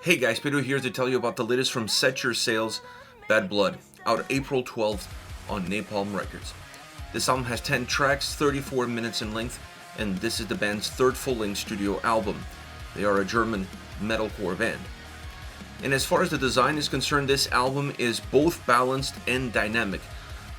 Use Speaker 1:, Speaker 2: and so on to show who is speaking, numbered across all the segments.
Speaker 1: Hey guys, Pedro here to tell you about the latest from SETYØURSAILS, Bad Blood, out April 12th on Napalm Records. This album has 10 tracks, 34 minutes in length, and this is the band's third full-length studio album. They are a German metalcore band. And as far as the design is concerned, this album is both balanced and dynamic,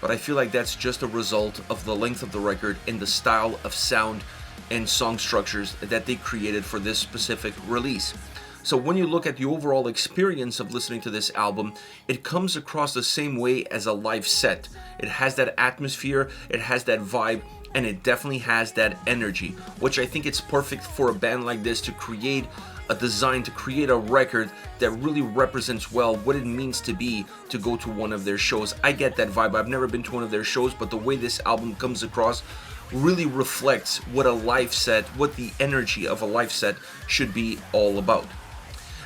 Speaker 1: but I feel like that's just a result of the length of the record and the style of sound and song structures that they created for this specific release. So when you look at the overall experience of listening to this album, it comes across the same way as a live set. It has that atmosphere, it has that vibe, and it definitely has that energy, which I think it's perfect for a band like this to create a design, to create a record that really represents well what it means to go to one of their shows. I get that vibe. I've never been to one of their shows, but the way this album comes across really reflects what a live set, what the energy of a live set should be all about.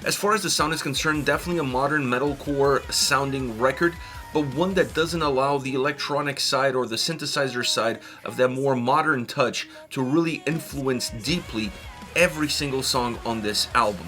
Speaker 1: As far as the sound is concerned, definitely a modern metalcore sounding record, but one that doesn't allow the electronic side or the synthesizer side of that more modern touch to really influence deeply every single song on this album.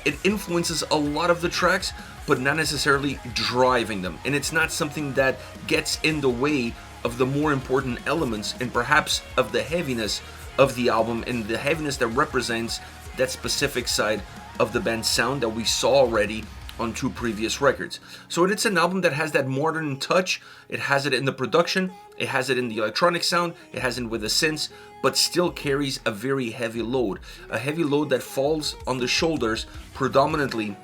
Speaker 1: It influences a lot of the tracks, but not necessarily driving them, and it's not something that gets in the way of the more important elements and perhaps of the heaviness of the album and the heaviness that represents that specific side of the band's sound that we saw already on two previous records. So it's an album that has that modern touch. It has it in the production, it has it in the electronic sound, it has it with the synths, but still carries a very heavy load. A heavy load that falls on the shoulders predominantly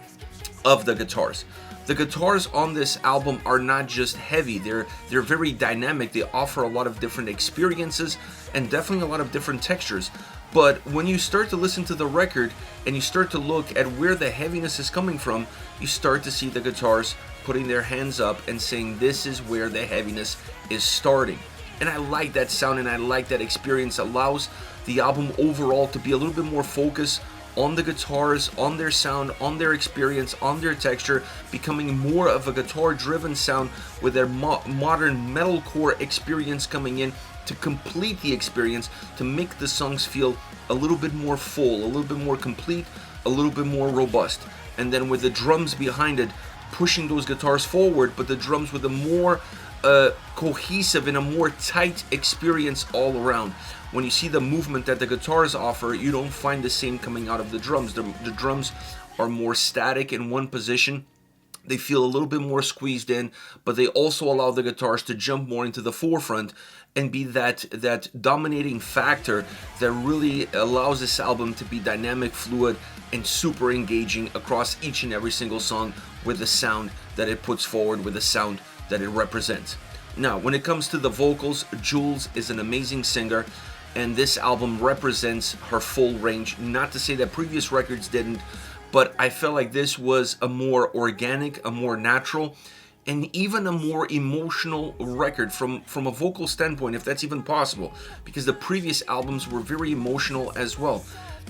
Speaker 1: of the guitars. The guitars on this album are not just heavy, they're very dynamic. They offer a lot of different experiences and definitely a lot of different textures. But when you start to listen to the record and you start to look at where the heaviness is coming from, you start to see the guitars putting their hands up and saying this is where the heaviness is starting. And I like that sound and I like that experience. It allows the album overall to be a little bit more focused on the guitars, on their sound, on their experience, on their texture, becoming more of a guitar-driven sound with their modern metalcore experience coming in to complete the experience, to make the songs feel a little bit more full, a little bit more complete, a little bit more robust. And then with the drums behind it, pushing those guitars forward, but the drums with a more cohesive and a more tight experience all around. When you see the movement that the guitars offer, you don't find the same coming out of the drums. The drums are more static in one position. They feel a little bit more squeezed in, but they also allow the guitars to jump more into the forefront and be that dominating factor that really allows this album to be dynamic, fluid, and super engaging across each and every single song with the sound that it puts forward, with the sound that it represents. Now, when it comes to the vocals, Jules is an amazing singer, and this album represents her full range. Not to say that previous records didn't, but I felt like this was a more organic, a more natural, and even a more emotional record from a vocal standpoint, if that's even possible, because the previous albums were very emotional as well.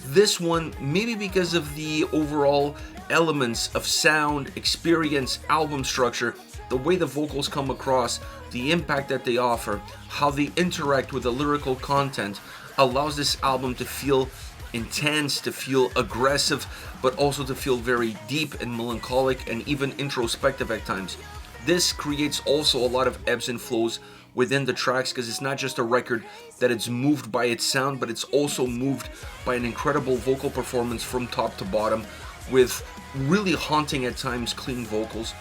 Speaker 1: This one, maybe because of the overall elements of sound, experience, album structure, the way the vocals come across, the impact that they offer, how they interact with the lyrical content, allows this album to feel intense, to feel aggressive, but also to feel very deep and melancholic and even introspective at times. This creates also a lot of ebbs and flows within the tracks, because it's not just a record that it's moved by its sound, but it's also moved by an incredible vocal performance from top to bottom, with really haunting at times clean vocals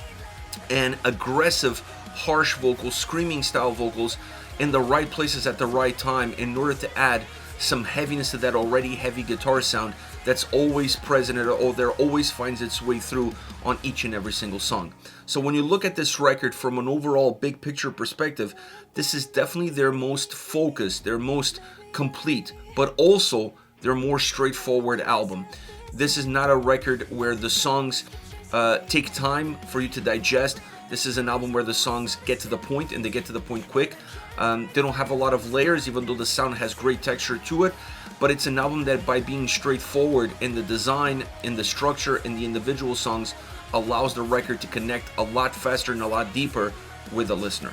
Speaker 1: and aggressive, harsh vocals, screaming style vocals in the right places at the right time in order to add some heaviness to that already heavy guitar sound that's always present or there always finds its way through on each and every single song. So when you look at this record from an overall big picture perspective, this is definitely their most focused, their most complete, but also their more straightforward album. This is not a record where the songs take time for you to digest. This is an album where the songs get to the point, and they get to the point quick. They don't have a lot of layers, even though the sound has great texture to it, but it's an album that, by being straightforward in the design, in the structure, in the individual songs, allows the record to connect a lot faster and a lot deeper with the listener.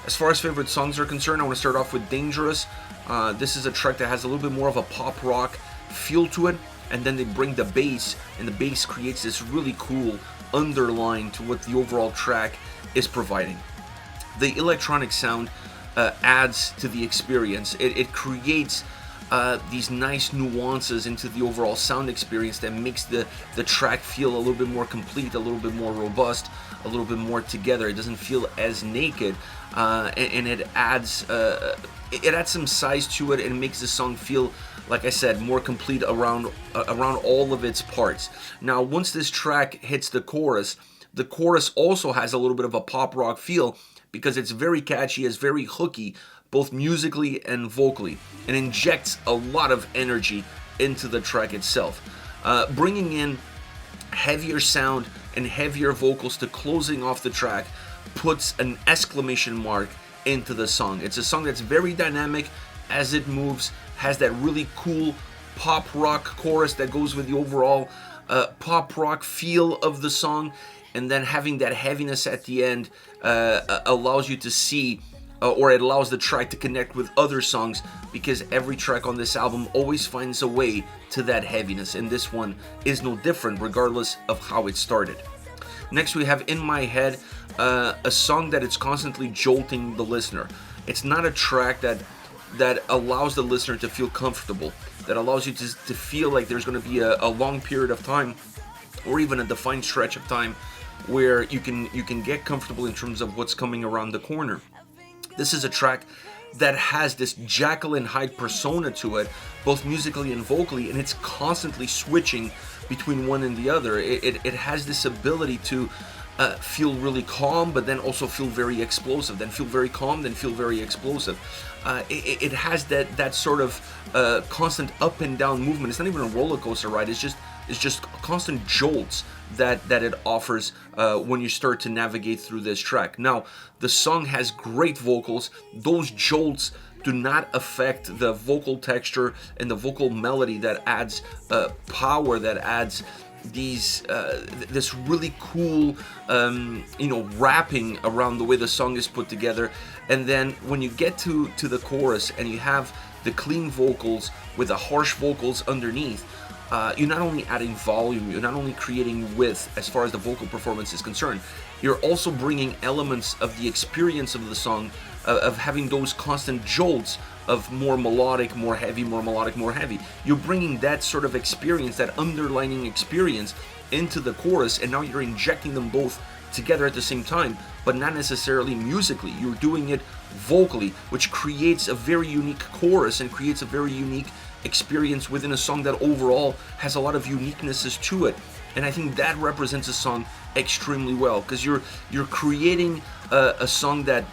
Speaker 1: As far as favorite songs are concerned, I want to start off with Dangerous. This is a track that has a little bit more of a pop rock feel to it. and then they bring the bass, and the bass creates this really cool underline to what the overall track is providing. The electronic sound adds to the experience. It creates these nice nuances into the overall sound experience that makes the track feel a little bit more complete, a little bit more robust, a little bit more together. It doesn't feel as naked, and it adds some size to it and makes the song feel, like I said, more complete around all of its parts. Now, once this track hits the chorus also has a little bit of a pop rock feel because it's very catchy, it's very hooky, both musically and vocally, and injects a lot of energy into the track itself, bringing in heavier sound and heavier vocals to closing off the track puts an exclamation mark into the song. It's a song that's very dynamic as it moves, has that really cool pop rock chorus that goes with the overall pop rock feel of the song, and then having that heaviness at the end allows you to see or it allows the track to connect with other songs, because every track on this album always finds a way to that heaviness, and this one is no different regardless of how it started. Next we have In My Head, a song that it's constantly jolting the listener. It's not a track that allows the listener to feel comfortable, that allows you to feel like there's going to be a long period of time or even a defined stretch of time where you can get comfortable in terms of what's coming around the corner. This is a track that has this Jekyll and Hyde persona to it, both musically and vocally, and it's constantly switching between one and the other. It has this ability to feel really calm, but then also feel very explosive, then feel very calm, then feel very explosive. It has that sort of constant up and down movement. It's not even a roller coaster ride. It's just constant jolts that it offers when you start to navigate through this track. Now, the song has great vocals. Those jolts do not affect the vocal texture and the vocal melody that adds power, that adds this really cool rapping around the way the song is put together. And then when you get to the chorus and you have the clean vocals with the harsh vocals underneath, you're not only adding volume, you're not only creating width as far as the vocal performance is concerned, you're also bringing elements of the experience of the song, of having those constant jolts of more melodic, more heavy, more melodic, more heavy. You're bringing that sort of experience, that underlining experience into the chorus, and now you're injecting them both together at the same time, but not necessarily musically. You're doing it vocally, which creates a very unique chorus and creates a very unique experience within a song that overall has a lot of uniquenesses to it. And I think that represents a song extremely well, because you're creating a song that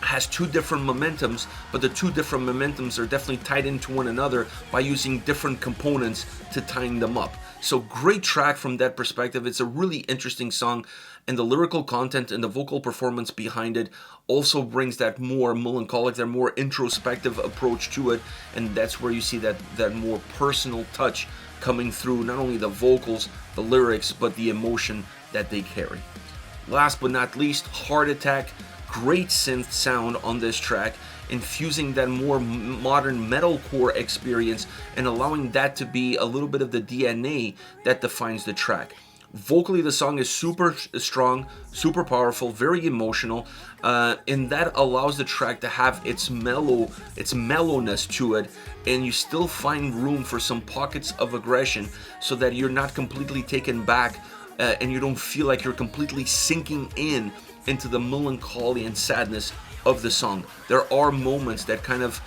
Speaker 1: has two different momentums, but the two different momentums are definitely tied into one another by using different components to tying them up. So great track from that perspective. It's a really interesting song, and the lyrical content and the vocal performance behind it also brings that more melancholic, that more introspective approach to it, and that's where you see that more personal touch coming through, not only the vocals, the lyrics, but the emotion that they carry. Last but not least, Heart Attack. Great synth sound on this track, infusing that more modern metalcore experience and allowing that to be a little bit of the DNA that defines the track. Vocally, the song is super strong, super powerful, very emotional, and that allows the track to have its mellowness to it, and you still find room for some pockets of aggression so that you're not completely taken back and you don't feel like you're completely sinking into the melancholy and sadness of the song. There are moments that kind of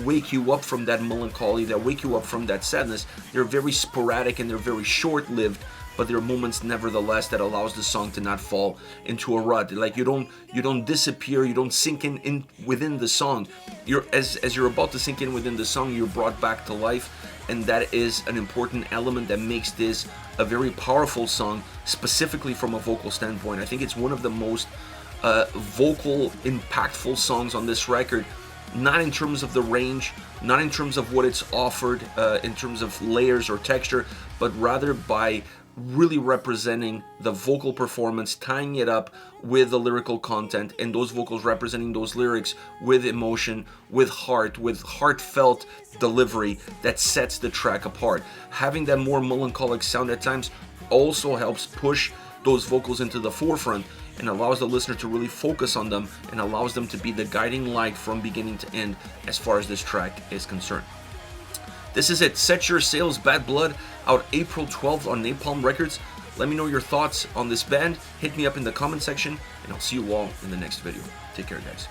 Speaker 1: wake you up from that melancholy, that wake you up from that sadness. They're very sporadic and they're very short-lived, but there are moments nevertheless that allows the song to not fall into a rut. Like you don't disappear, you don't sink in within the song. As you're about to sink in within the song, you're brought back to life, and that is an important element that makes this a very powerful song, specifically from a vocal standpoint. I think it's one of the most vocal, impactful songs on this record, not in terms of the range, not in terms of what it's offered in terms of layers or texture, but rather by really representing the vocal performance, tying it up with the lyrical content, and those vocals representing those lyrics with emotion, with heartfelt delivery that sets the track apart. Having that more melancholic sound at times also helps push those vocals into the forefront and allows the listener to really focus on them and allows them to be the guiding light from beginning to end as far as this track is concerned. This is it. Set Your Sails, Bad Blood, out April 12th on Napalm Records. Let me know your thoughts on this band. Hit me up in the comment section, and I'll see you all in the next video. Take care, guys.